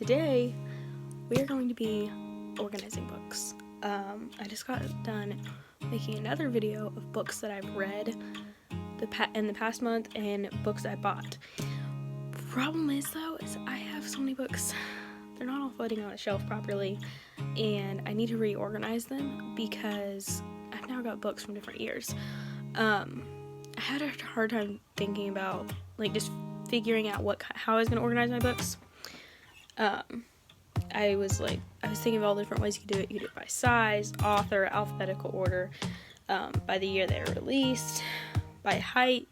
today we are going to be organizing books. I just got done making another video of books that I've read in the past month and books I bought. Problem is though, is I have so many books, they're not all floating on a shelf properly, and I need to reorganize them because I've now got books from different years. I had a hard time thinking about just figuring out how I was going to organize my books. I was thinking of all the different ways you could do it. You could do it by size, author, alphabetical order, by the year they were released, by height,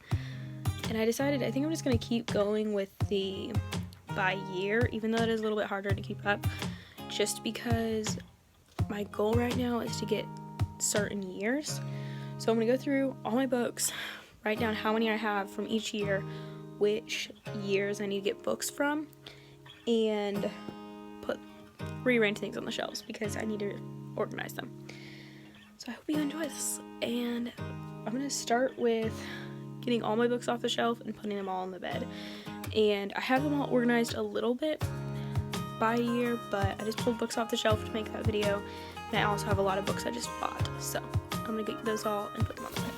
and I decided I think I'm just going to keep going with the by year, even though it is a little bit harder to keep up, just because my goal right now is to get certain years. So I'm going to go through all my books, write down how many I have from each year, which years I need to get books from, and rearrange things on the shelves because I need to organize them. So I hope you enjoy this, and I'm going to start with getting all my books off the shelf and putting them all on the bed. And I have them all organized a little bit by year, but I just pulled books off the shelf to make that video, and I also have a lot of books I just bought, so I'm going to get those all and put them on the bed.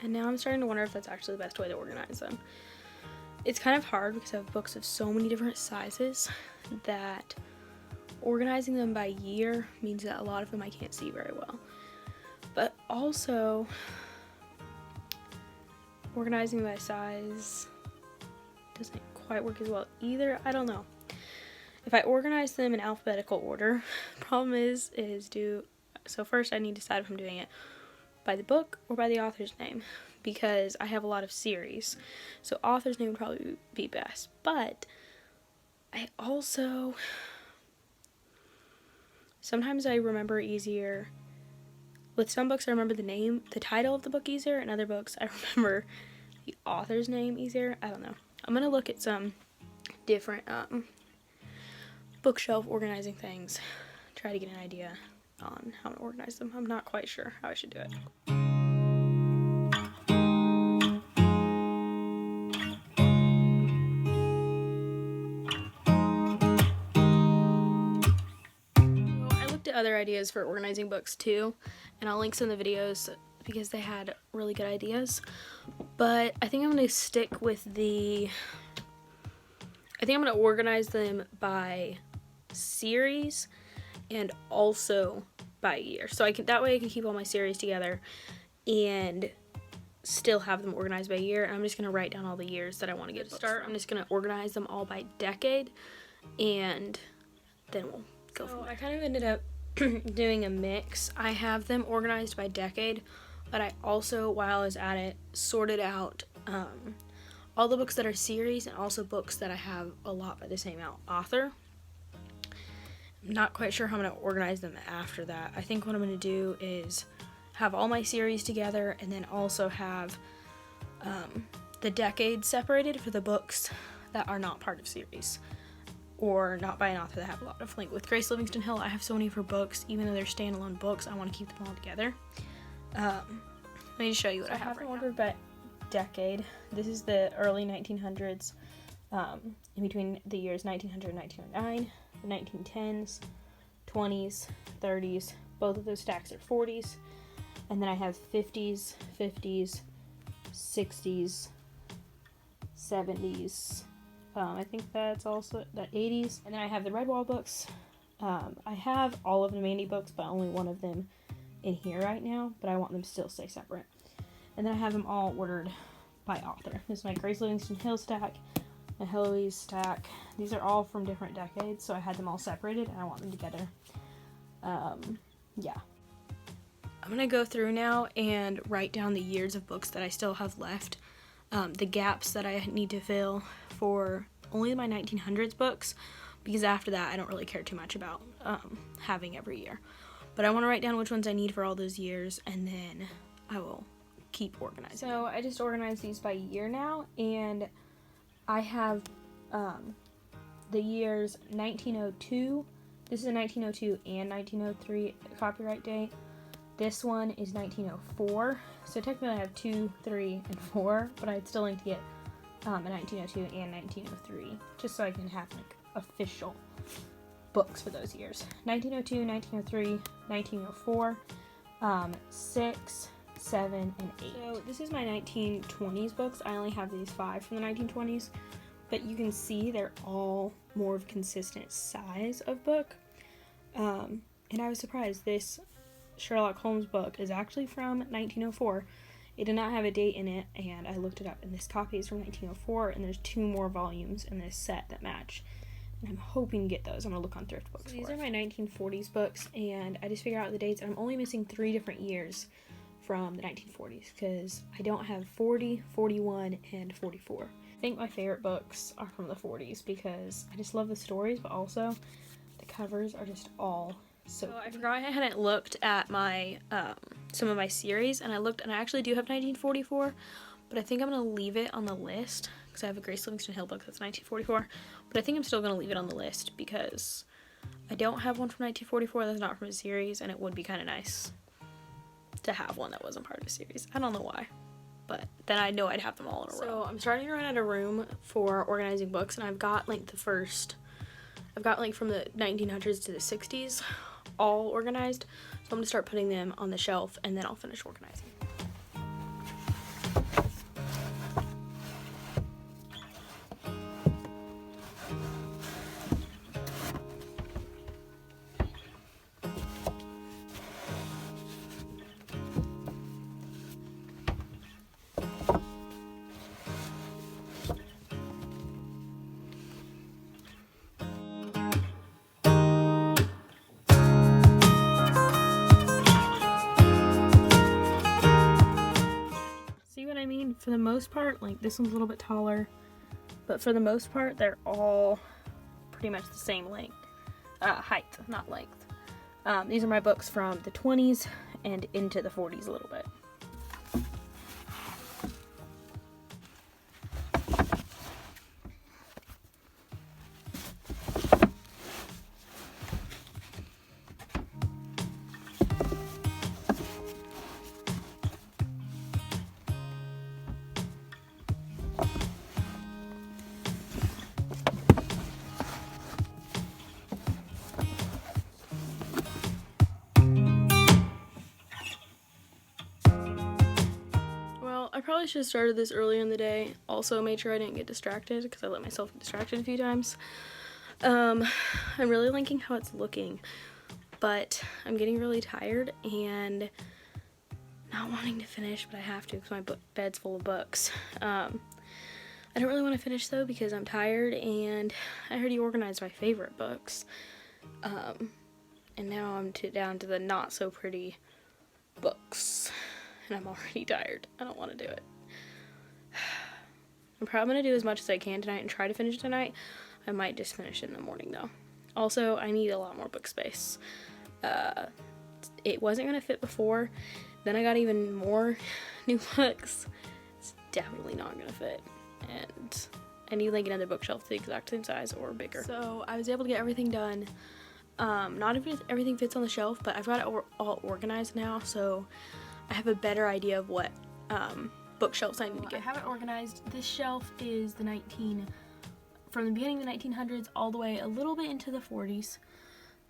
And now I'm starting to wonder if that's actually the best way to organize them. It's kind of hard because I have books of so many different sizes that organizing them by year means that a lot of them I can't see very well. But also, organizing by size doesn't quite work as well either. I don't know. If I organize them in alphabetical order, problem is so first I need to decide if I'm doing it by the book or by the author's name, because I have a lot of series, so author's name would probably be best. But I also sometimes I remember easier with some books. I remember the title of the book easier, and other books I remember the author's name easier. I don't know. I'm gonna look at some different bookshelf organizing things, try to get an idea on how to organize them. I'm not quite sure how I should do it. So I looked at other ideas for organizing books too, and I'll link some of the videos because they had really good ideas. But I think I'm going to stick with I think I'm going to organize them by series and also by year, so that way I can keep all my series together and still have them organized by year. And I'm just going to write down all the years that I want to get to start. I'm just going to organize them all by decade, and then we'll go from there. I kind of ended up doing a mix. I have them organized by decade, but I also, while I was at it, sorted out all the books that are series and also books that I have a lot by the same author. Not quite sure how I'm going to organize them after that. I think what I'm going to do is have all my series together and then also have the decades separated for the books that are not part of series. or not by an author that have a lot of, like with Grace Livingston Hill, I have so many of her books, even though they're standalone books, I want to keep them all together. Let me just show you what I have right now. I haven't ordered by decade. This is the early 1900s, in between the years 1900 and 1909, the 1910s, 20s, 30s, both of those stacks are 40s, and then I have 50s, 50s, 60s, 70s, I think that's also the 80s, and then I have the Redwall books. I have all of the Mandy books, but only one of them in here right now, but I want them to still stay separate. And then I have them all ordered by author. This is my Grace Livingston Hill stack, my Heloise stack. These are all from different decades, so I had them all separated, and I want them together. Yeah. I'm gonna go through now and write down the years of books that I still have left, the gaps that I need to fill for only my 1900s books, because after that I don't really care too much about having every year. But I want to write down which ones I need for all those years, and then I will keep organizing. So I just organized these by year now, and I have the years 1902. This is a 1902 and 1903 copyright date. This one is 1904. So technically I have 2, 3, and 4, but I'd still like to get a 1902 and 1903, just so I can have like official books for those years. 1902, 1903, 1904, 6, 7, and 8. So this is my 1920s books. I only have these 5 from the 1920s, but you can see they're all more of consistent size of book. And I was surprised. This Sherlock Holmes book is actually from 1904. It did not have a date in it, and I looked it up, and this copy is from 1904, and there's 2 more volumes in this set that match. And I'm hoping to get those. I'm going to look on thrift books. So these are my 1940s books, and I just figured out the dates, and I'm only missing 3 different years from the 1940s, because I don't have 40, 41, and 44. I think my favorite books are from the 40s, because I just love the stories, but also the covers are just all so I forgot I hadn't looked at my some of my series, and I looked, and I actually do have 1944, but I think I'm going to leave it on the list, because I have a Grace Livingston Hill book that's 1944, but I think I'm still going to leave it on the list, because I don't have one from 1944 that's not from a series, and it would be kind of nice to have one that wasn't part of a series. I don't know why, but then I know I'd have them all in a row. So I'm starting to run out of room for organizing books, and I've got like from the 1900s to the 60s all organized, so I'm going to start putting them on the shelf, and then I'll finish organizing. For the most part, like this one's a little bit taller, but for the most part they're all pretty much the same length, height, not length. These are my books from the 20s and into the 40s a little bit. I probably should have started this earlier in the day. Also made sure I didn't get distracted, because I let myself get distracted a few times. I'm really liking how it's looking, but I'm getting really tired and not wanting to finish, but I have to because my bed's full of books. I don't really want to finish though because I'm tired, and I already organized my favorite books. And now I'm down to the not so pretty books. And I'm already tired. I don't want to do it. I'm probably going to do as much as I can tonight and try to finish tonight. I might just finish it in the morning though. Also, I need a lot more book space. It wasn't going to fit before. Then I got even more new books. It's definitely not going to fit. And I need like another bookshelf the exact same size or bigger. So I was able to get everything done. Not if everything fits on the shelf, but I've got it all organized now, so I have a better idea of what bookshelves I need to get. I have it organized. This shelf is from the beginning of the 1900s all the way a little bit into the 40s.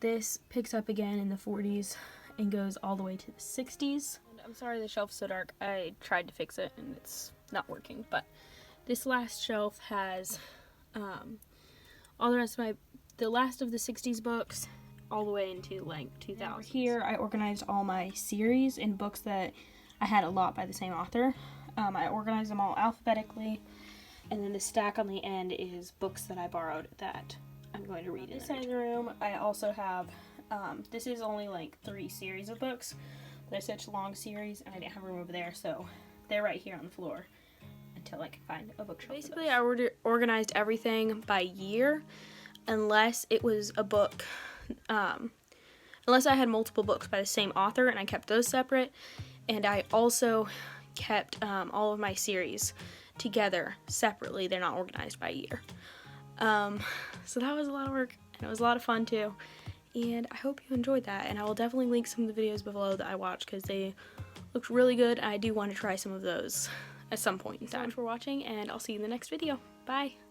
This picks up again in the 40s and goes all the way to the 60s. And I'm sorry the shelf's so dark. I tried to fix it and it's not working, but this last shelf has all the rest of the last of the 60s books all the way into like 2000. Here I organized all my series in books that I had a lot by the same author. I organized them all alphabetically, and then the stack on the end is books that I borrowed that I'm going to read in this side of the room. I also have, this is only like 3 series of books. They're such long series, and I didn't have room over there, so they're right here on the floor until I can find a bookshelf. Basically, I organized everything by year, unless it was a book, unless I had multiple books by the same author, and I kept those separate, and I also kept all of my series together separately. They're not organized by year. So that was a lot of work, and it was a lot of fun too, and I hope you enjoyed that, and I will definitely link some of the videos below that I watched because they looked really good, and I do want to try some of those at some point in time. Thanks for watching, and I'll see you in the next video. Bye!